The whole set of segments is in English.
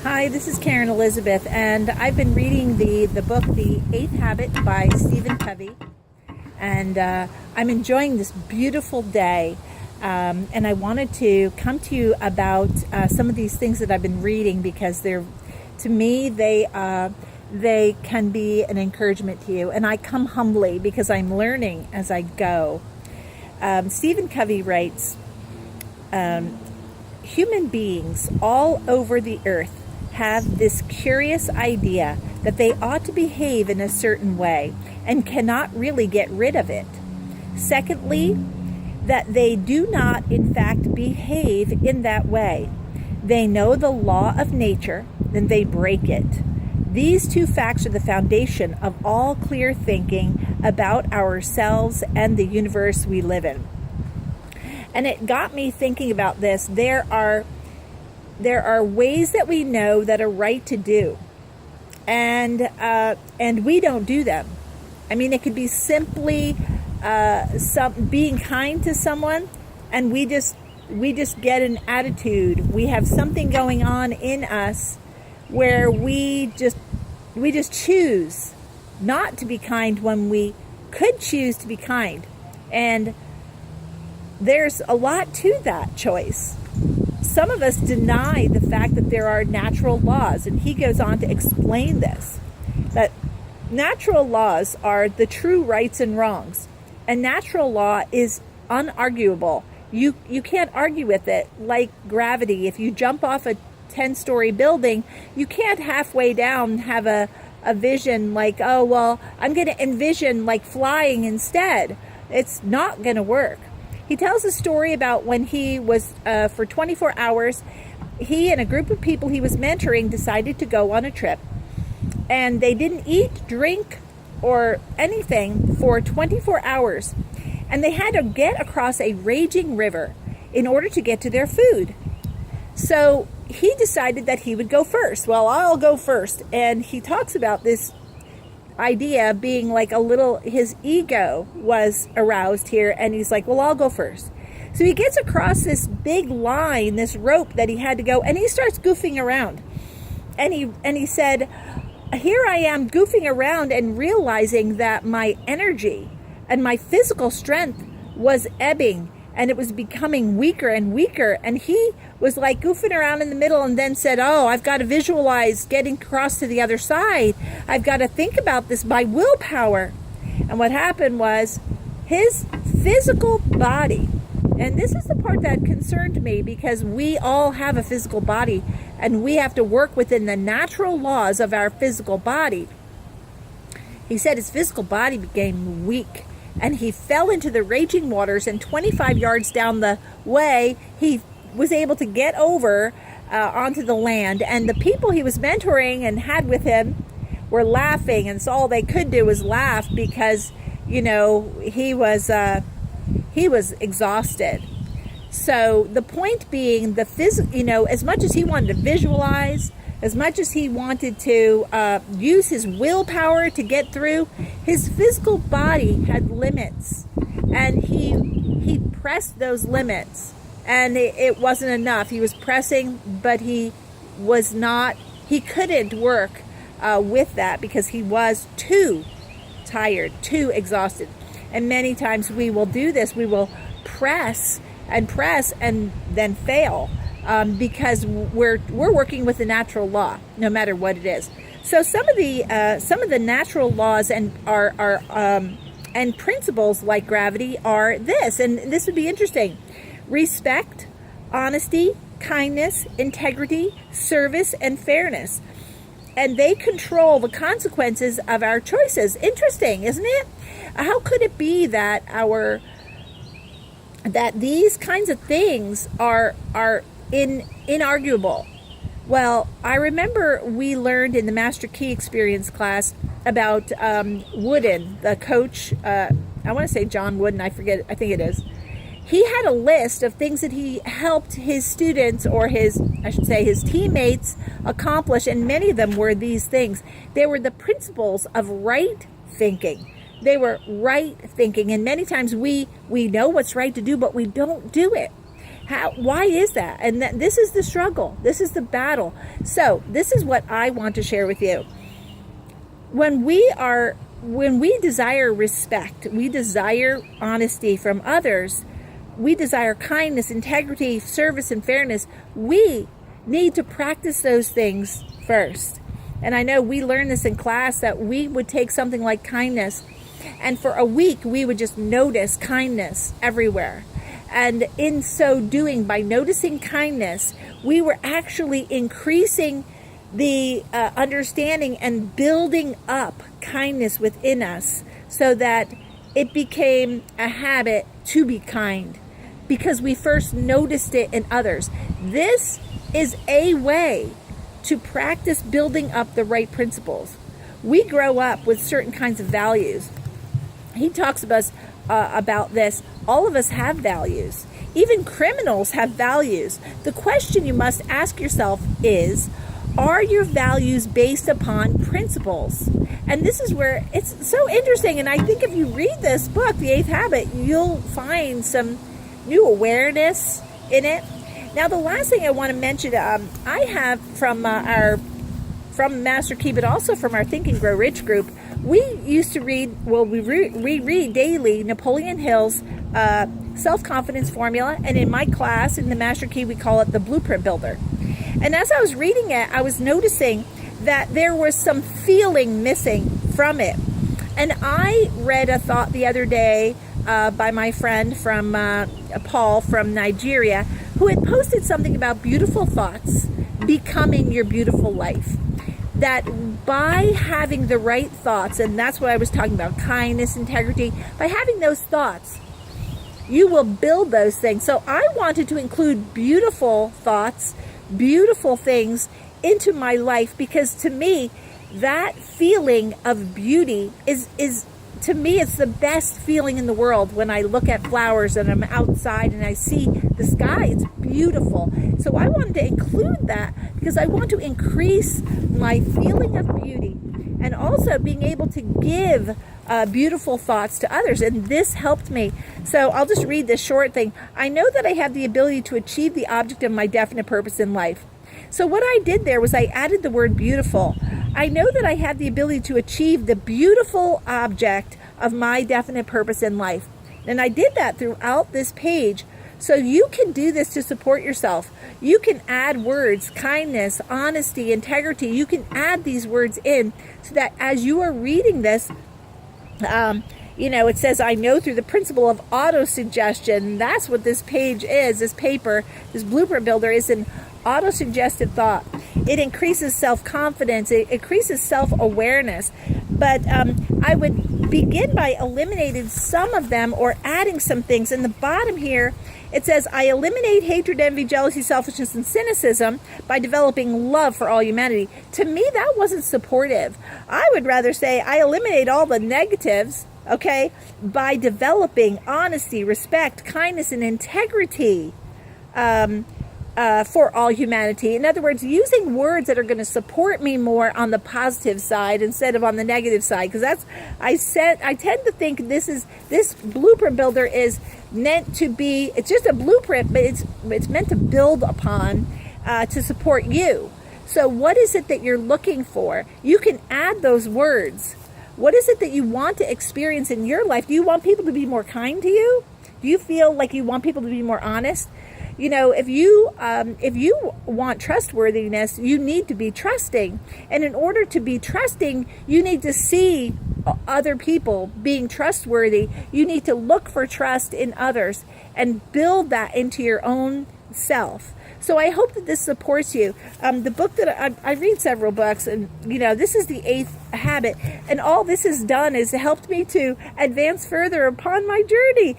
Hi, this is Karen Elizabeth, and I've been reading the book, The Eighth Habit by Stephen Covey, and I'm enjoying this beautiful day, and I wanted to come to you about some of these things that I've been reading because to me, they can be an encouragement to you, and I come humbly because I'm learning as I go. Stephen Covey writes, human beings all over the earth have this curious idea that they ought to behave in a certain way and cannot really get rid of it. Secondly, that they do not, in fact, behave in that way. They know the law of nature, then they break it. These two facts are the foundation of all clear thinking about ourselves and the universe we live in. And it got me thinking about this. There are ways that we know that are right to do, and we don't do them. I mean, it could be simply being kind to someone, and we just get an attitude. We have something going on in us where we just choose not to be kind when we could choose to be kind, and there's a lot to that choice. Some of us deny the fact that there are natural laws, and he goes on to explain this, that natural laws are the true rights and wrongs, and natural law is unarguable. You can't argue with it. Like gravity, if you jump off a 10-story building, you can't halfway down have a vision like, oh, well, I'm going to envision like flying instead. It's not going to work. He tells a story about when he was, for 24 hours, he and a group of people he was mentoring decided to go on a trip. And they didn't eat, drink, or anything for 24 hours. And they had to get across a raging river in order to get to their food. So he decided that he would go first. Well, I'll go first. And he talks about this idea being like his ego was aroused here, and he's like, well, I'll go first. So he gets across this big line, this rope that he had to go, and he starts goofing around. And he said, here I am goofing around and realizing that my energy and my physical strength was ebbing, and it was becoming weaker and weaker. And he was like goofing around in the middle, and then said, oh, I've got to visualize getting across to the other side. I've got to think about this by willpower. And what happened was his physical body, and this is the part that concerned me, because we all have a physical body, and we have to work within the natural laws of our physical body. He said his physical body became weak, and he fell into the raging waters, and 25 yards down the way, he was able to get over onto the land. And the people he was mentoring and had with him were laughing, and so all they could do was laugh because, he was exhausted. So the point being, as much as he wanted to visualize, as much as he wanted to use his willpower to get through, his physical body had limits, and he pressed those limits, and it wasn't enough. He was pressing, but he couldn't work with that because he was too tired, too exhausted. And many times we will do this. We will press and then fail. Because we're working with the natural law, no matter what it is. So some of the natural laws and and principles like gravity are this, and this would be interesting: respect, honesty, kindness, integrity, service, and fairness. And they control the consequences of our choices. Interesting, isn't it? How could it be that these kinds of things are inarguable? Well, I remember we learned in the Master Key Experience class about Wooden, the coach. I want to say John Wooden. I forget. I think it is. He had a list of things that he helped his students, or his teammates, accomplish, and many of them were these things. They were the principles of right thinking. They were right thinking, and many times we know what's right to do, but we don't do it. Why is that? And this is the struggle. This is the battle. So this is what I want to share with you. When we desire respect, we desire honesty from others, we desire kindness, integrity, service, and fairness, we need to practice those things first. And I know we learned this in class, that we would take something like kindness, and for a week we would just notice kindness everywhere. And in so doing, by noticing kindness, we were actually increasing the understanding and building up kindness within us, so that it became a habit to be kind, because we first noticed it in others. This is a way to practice building up the right principles. We grow up with certain kinds of values. He talks about this. All of us have values. Even criminals have values. The question you must ask yourself is, are your values based upon principles? And this is where it's so interesting. And I think if you read this book, The Eighth Habit, you'll find some new awareness in it. Now, the last thing I want to mention, I have from Master Key, but also from our Think and Grow Rich group, we used to read, we read daily Napoleon Hill's self-confidence formula. And in my class, in the Master Key, we call it the Blueprint Builder. And as I was reading it, I was noticing that there was some feeling missing from it. And I read a thought the other day by my friend from Paul from Nigeria, who had posted something about beautiful thoughts becoming your beautiful life. That by having the right thoughts, and that's what I was talking about, kindness, integrity, by having those thoughts, you will build those things. So I wanted to include beautiful thoughts, beautiful things into my life, because to me, that feeling of beauty is to me, it's the best feeling in the world when I look at flowers and I'm outside and I see the sky. It's beautiful. So I wanted to include that because I want to increase my feeling of beauty and also being able to give beautiful thoughts to others. And this helped me. So I'll just read this short thing. I know that I have the ability to achieve the object of my definite purpose in life. So what I did there was I added the word beautiful. I know that I have the ability to achieve the beautiful object of my definite purpose in life. And I did that throughout this page. So you can do this to support yourself. You can add words, kindness, honesty, integrity. You can add these words in so that as you are reading this, it says, I know through the principle of auto-suggestion. That's what this page is, this paper, this Blueprint Builder is an auto-suggestive thought. It increases self-confidence. It increases self-awareness. But I would begin by eliminating some of them or adding some things. In the bottom here, it says, I eliminate hatred, envy, jealousy, selfishness, and cynicism by developing love for all humanity. To me, that wasn't supportive. I would rather say I eliminate all the negatives, okay, by developing honesty, respect, kindness, and integrity for all humanity. In other words, using words that are going to support me more on the positive side instead of on the negative side. Because I tend to think this Blueprint Builder is meant to be, it's just a blueprint, but it's meant to build upon to support you. So what is it that you're looking for? You can add those words. What is it that you want to experience in your life? Do you want people to be more kind to you? Do you feel like you want people to be more honest? You know, if you want trustworthiness, you need to be trusting. And in order to be trusting, you need to see other people being trustworthy. You need to look for trust in others and build that into your own self. So I hope that this supports you. The book that I read several books, and this is the 8th habit, and all this has done is helped me to advance further upon my journey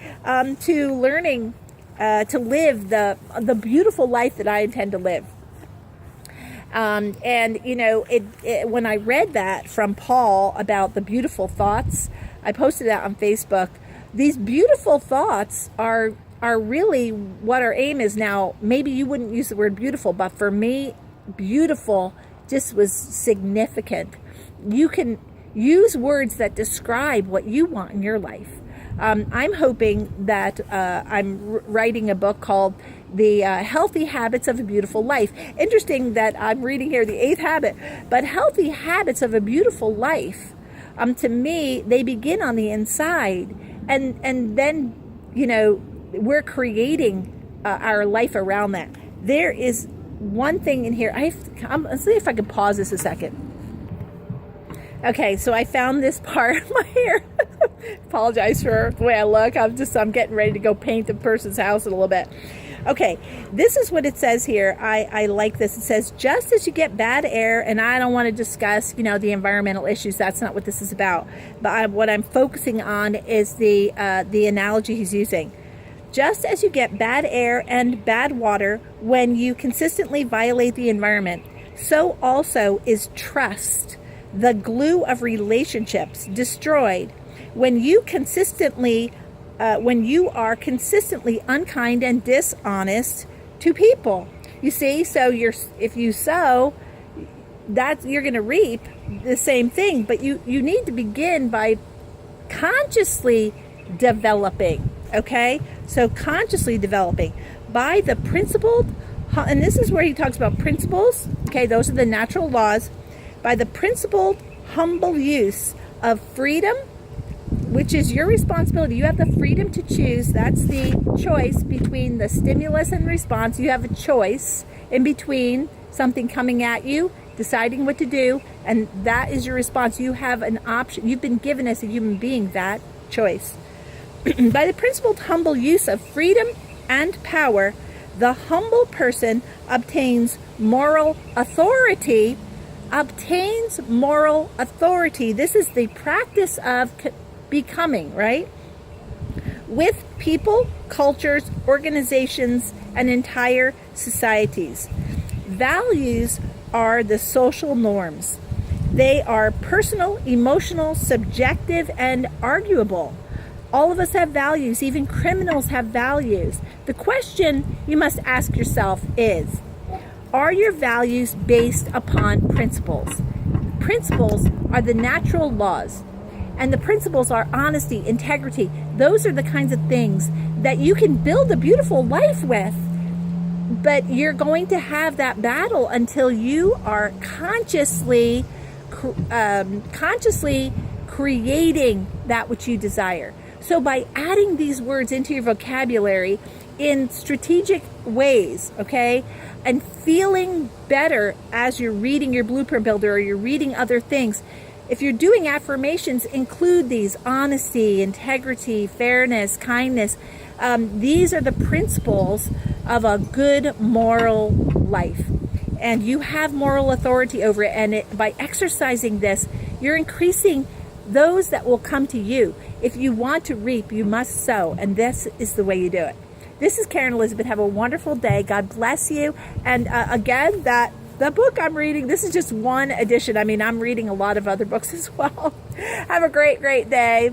to learning to live the beautiful life that I intend to live. And when I read that from Paul about the beautiful thoughts, I posted that on Facebook. These beautiful thoughts are really what our aim is now. Maybe you wouldn't use the word beautiful, but for me, beautiful just was significant. You can use words that describe what you want in your life. I'm hoping that I'm writing a book called the healthy habits of a beautiful life. Interesting that I'm reading here the 8th habit, but healthy habits of a beautiful life, to me, they begin on the inside, and then, you know, we're creating our life around that. There is one thing in here. Let's see if I can pause this a second. Okay, so I found this part of my hair. Apologize for the way I look. I'm getting ready to go paint the person's house a little bit. Okay, this is what it says here. I like this. It says, just as you get bad air, and I don't want to discuss, you know, the environmental issues. That's not what this is about. But what I'm focusing on is the analogy he's using. Just as you get bad air and bad water when you consistently violate the environment, so also is trust, the glue of relationships, destroyed when you are consistently unkind and dishonest to people. You see, so if you sow, that you're going to reap the same thing. But you need to begin by consciously developing. Okay, so consciously developing by the principled, and this is where he talks about principles. Okay, those are the natural laws. By the principled, humble use of freedom, which is your responsibility. You have the freedom to choose. That's the choice between the stimulus and response. You have a choice in between something coming at you, deciding what to do, and that is your response. You have an option. You've been given as a human being that choice. By the principled, humble use of freedom and power, the humble person obtains moral authority. This is the practice of becoming, right? With people, cultures, organizations, and entire societies. Values are the social norms. They are personal, emotional, subjective, and arguable. All of us have values. Even criminals have values. The question you must ask yourself is, are your values based upon principles? Principles are the natural laws. And the principles are honesty, integrity. Those are the kinds of things that you can build a beautiful life with. But you're going to have that battle until you are consciously creating that which you desire. So by adding these words into your vocabulary in strategic ways, okay, and feeling better as you're reading your Blueprint Builder or you're reading other things, if you're doing affirmations, include these: honesty, integrity, fairness, kindness. These are the principles of a good moral life. And you have moral authority over it. And by exercising this, you're increasing those that will come to you. If you want to reap, you must sow. And this is the way you do it. This is Karen Elizabeth. Have a wonderful day. God bless you. And again, the book I'm reading, this is just one edition. I mean, I'm reading a lot of other books as well. Have a great, great day.